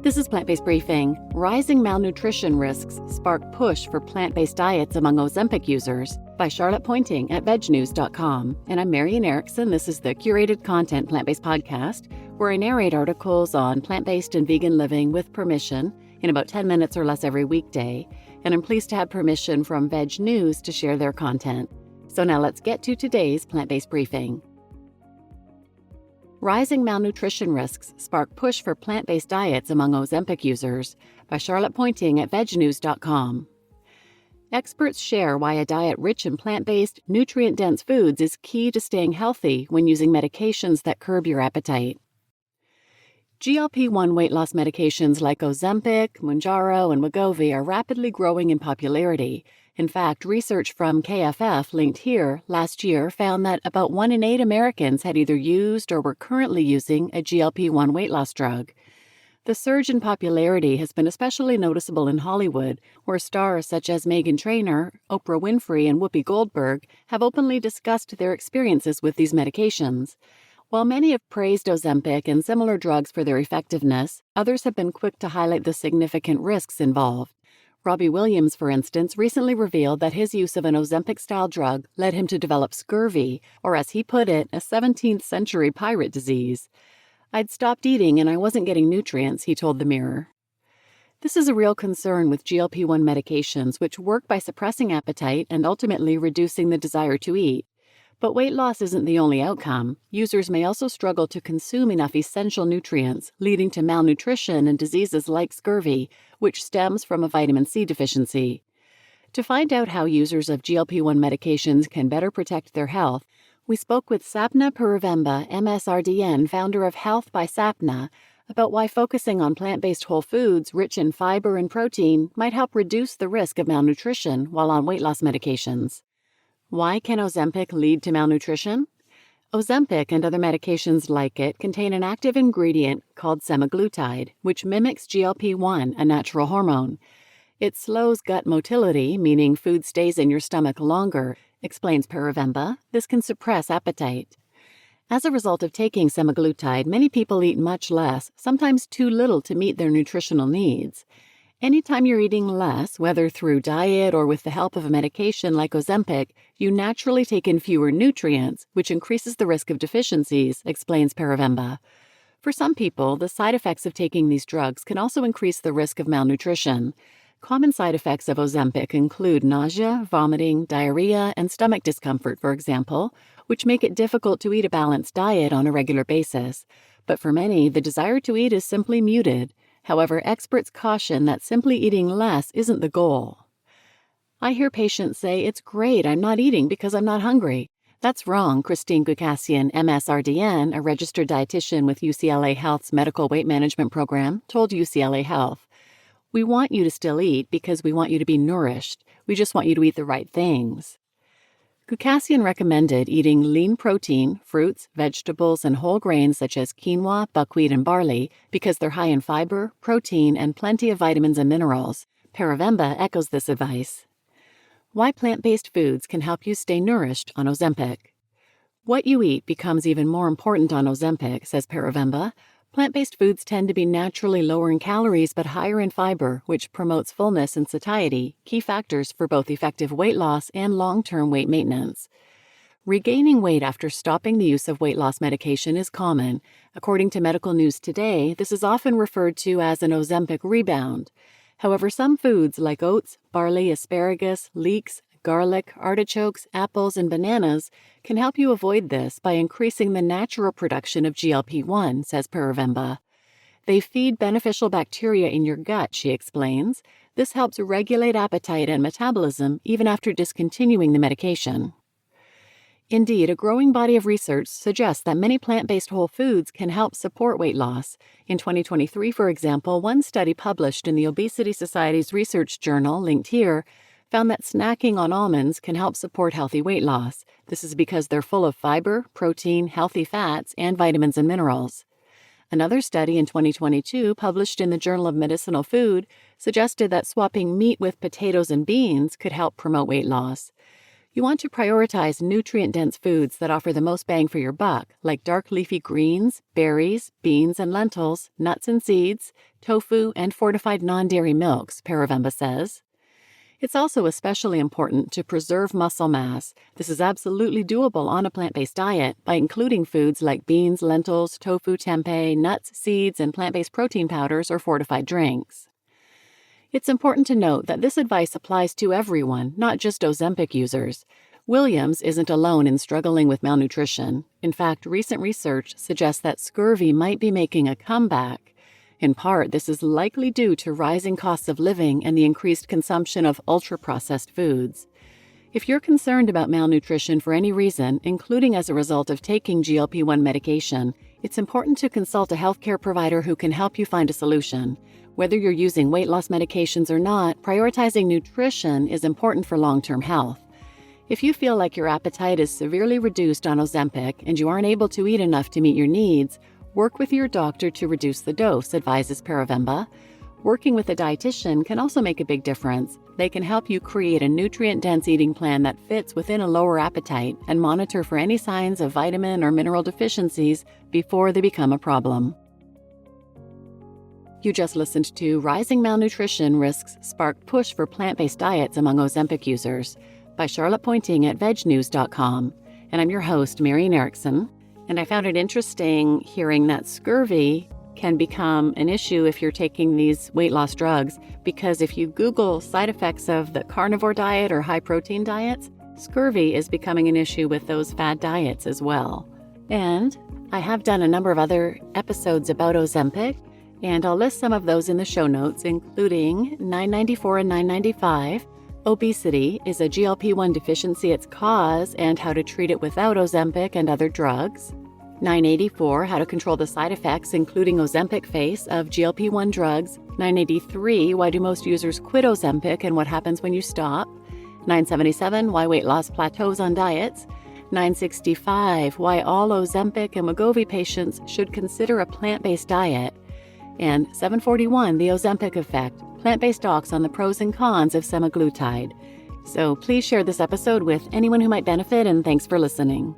This is Plant-Based Briefing. Rising malnutrition risks spark push for plant-based diets among Ozempic users by Charlotte Pointing at vegnews.com. And I'm Marian Erickson. This is the curated content plant-based podcast where I narrate articles on plant-based and vegan living with permission in about 10 minutes or less every weekday. And I'm pleased to have permission from Veg News to share their content. So now let's get to today's Plant-Based Briefing. Rising malnutrition risks spark push for plant-based diets among Ozempic users by Charlotte Pointing at vegnews.com. Experts share why a diet rich in plant-based, nutrient-dense foods is key to staying healthy when using medications that curb your appetite. GLP-1 weight loss medications like Ozempic, Mounjaro, and Wegovy are rapidly growing in popularity. In fact, research from KFF, linked here, last year found that about 1 in 8 Americans had either used or were currently using a GLP-1 weight loss drug. The surge in popularity has been especially noticeable in Hollywood, where stars such as Meghan Trainor, Oprah Winfrey, and Whoopi Goldberg have openly discussed their experiences with these medications. While many have praised Ozempic and similar drugs for their effectiveness, others have been quick to highlight the significant risks involved. Robbie Williams, for instance, recently revealed that his use of an Ozempic-style drug led him to develop scurvy, or as he put it, a 17th century pirate disease. "I'd stopped eating and I wasn't getting nutrients," he told the Mirror. This is a real concern with GLP-1 medications, which work by suppressing appetite and ultimately reducing the desire to eat. But weight loss isn't the only outcome. Users may also struggle to consume enough essential nutrients, leading to malnutrition and diseases like scurvy, which stems from a vitamin C deficiency. To find out how users of GLP-1 medications can better protect their health, we spoke with Sapna Puruvemba, MSRDN, founder of Health by Sapna, about why focusing on plant-based whole foods rich in fiber and protein might help reduce the risk of malnutrition while on weight loss medications. Why can Ozempic lead to malnutrition? Ozempic and other medications like it contain an active ingredient called semaglutide, which mimics GLP-1, a natural hormone. It slows gut motility, meaning food stays in your stomach longer, explains Puruvemba. This can suppress appetite. As a result of taking semaglutide, many people eat much less, sometimes too little to meet their nutritional needs. Anytime you're eating less, whether through diet or with the help of a medication like Ozempic, you naturally take in fewer nutrients, which increases the risk of deficiencies, explains Puruvemba. For some people, the side effects of taking these drugs can also increase the risk of malnutrition. Common side effects of Ozempic include nausea, vomiting, diarrhea, and stomach discomfort, for example, which make it difficult to eat a balanced diet on a regular basis. But for many, the desire to eat is simply muted. However, experts caution that simply eating less isn't the goal. "I hear patients say, 'It's great, I'm not eating because I'm not hungry.' That's wrong," Christine Gukassian, MSRDN, a registered dietitian with UCLA Health's Medical Weight Management Program, told UCLA Health. "We want you to still eat because we want you to be nourished. We just want you to eat the right things." Gukassian recommended eating lean protein, fruits, vegetables, and whole grains such as quinoa, buckwheat, and barley because they're high in fiber, protein, and plenty of vitamins and minerals. Puruvemba echoes this advice. Why plant-based foods can help you stay nourished on Ozempic. What you eat becomes even more important on Ozempic, says Puruvemba. Plant-based foods tend to be naturally lower in calories but higher in fiber, which promotes fullness and satiety, key factors for both effective weight loss and long-term weight maintenance. Regaining weight after stopping the use of weight loss medication is common. According to Medical News Today, this is often referred to as an Ozempic rebound. However, some foods like oats, barley, asparagus, leeks, garlic, artichokes, apples, and bananas can help you avoid this by increasing the natural production of GLP-1, says Puruvemba. They feed beneficial bacteria in your gut, she explains. This helps regulate appetite and metabolism even after discontinuing the medication. Indeed, a growing body of research suggests that many plant-based whole foods can help support weight loss. In 2023, for example, one study published in the Obesity Society's research journal, linked here, found that snacking on almonds can help support healthy weight loss. This is because they're full of fiber, protein, healthy fats, and vitamins and minerals. Another study in 2022, published in the Journal of Medicinal Food, suggested that swapping meat with potatoes and beans could help promote weight loss. You want to prioritize nutrient-dense foods that offer the most bang for your buck, like dark leafy greens, berries, beans and lentils, nuts and seeds, tofu, and fortified non-dairy milks, Paravemba says. It's also especially important to preserve muscle mass. This is absolutely doable on a plant-based diet by including foods like beans, lentils, tofu, tempeh, nuts, seeds, and plant-based protein powders or fortified drinks. It's important to note that this advice applies to everyone, not just Ozempic users. Williams isn't alone in struggling with malnutrition. In fact, recent research suggests that scurvy might be making a comeback. In part, this is likely due to rising costs of living and the increased consumption of ultra-processed foods. If you're concerned about malnutrition for any reason, including as a result of taking GLP-1 medication, it's important to consult a healthcare provider who can help you find a solution. Whether you're using weight loss medications or not, prioritizing nutrition is important for long-term health. If you feel like your appetite is severely reduced on Ozempic and you aren't able to eat enough to meet your needs, work with your doctor to reduce the dose, advises Paravemba. Working with a dietitian can also make a big difference. They can help you create a nutrient-dense eating plan that fits within a lower appetite and monitor for any signs of vitamin or mineral deficiencies before they become a problem. You just listened to Rising Malnutrition Risks Spark Push for Plant-Based Diets Among Ozempic Users by Charlotte Pointing at vegnews.com. And I'm your host, Marian Erickson. And I found it interesting hearing that scurvy can become an issue if you're taking these weight loss drugs, because if you Google side effects of the carnivore diet or high-protein diets, scurvy is becoming an issue with those fad diets as well. And I have done a number of other episodes about Ozempic, and I'll list some of those in the show notes, including 994 and 995, Obesity, is a GLP-1 deficiency its cause and how to treat it without Ozempic and other drugs. 984, How to control the side effects, including Ozempic face, of GLP-1 drugs. 983, Why do most users quit Ozempic and what happens when you stop. 977, Why weight loss plateaus on diets. 965, Why all Ozempic and Wegovy patients should consider a plant-based diet. And 741, The Ozempic Effect, Plant-Based Docs on the Pros and Cons of Semaglutide. So please share this episode with anyone who might benefit, and thanks for listening.